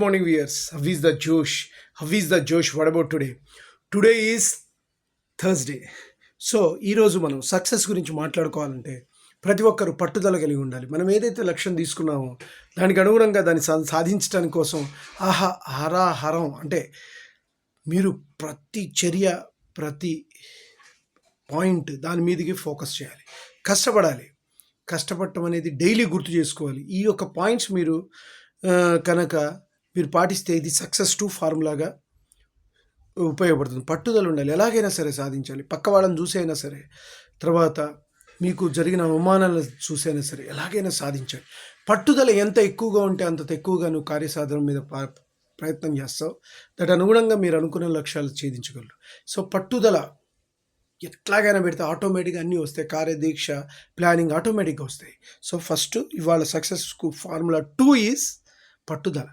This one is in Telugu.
morning, viewers. How is the Josh? How is the Josh? What about today? Today is Thursday. So ఈరోజు మనం సక్సెస్ గురించి మాట్లాడుకోవాలంటే ప్రతి ఒక్కరు పట్టుదల కలిగి ఉండాలి. మనం ఏదైతే లక్ష్యం తీసుకున్నామో దానికి అనుగుణంగా దాన్ని సాధించడానికి కోసం హరం అంటే మీరు ప్రతి చర్య, ప్రతి పాయింట్ దాని మీదకి ఫోకస్ చేయాలి, కష్టపడాలి. కష్టపడటం అనేది డైలీ గుర్తు చేసుకోవాలి. ఈ యొక్క పాయింట్స్ మీరు కనుక మీరు పాటిస్తే ఇది సక్సెస్ టు ఫార్ములాగా ఉపయోగపడుతుంది. పట్టుదల ఉండాలి, ఎలాగైనా సరే సాధించాలి. పక్క వాళ్ళని చూసైనా సరే, తర్వాత మీకు జరిగిన అవమానాలను చూసైనా సరే ఎలాగైనా సాధించాలి. పట్టుదల ఎంత ఎక్కువగా ఉంటే అంత ఎక్కువగా నువ్వు కార్యసాధన మీద ప్రయత్నం చేస్తావు. దాని అనుగుణంగా మీరు అనుకున్న లక్ష్యాలు ఛేదించగలరు. సో పట్టుదల ఎట్లాగైనా పెడితే ఆటోమేటిక్గా అన్నీ వస్తాయి. కార్యదీక్ష, ప్లానింగ్ ఆటోమేటిక్గా వస్తాయి. సో ఫస్ట్ ఇవాళ సక్సెస్కు ఫార్ములా 2 ఈజ్ పట్టుదల.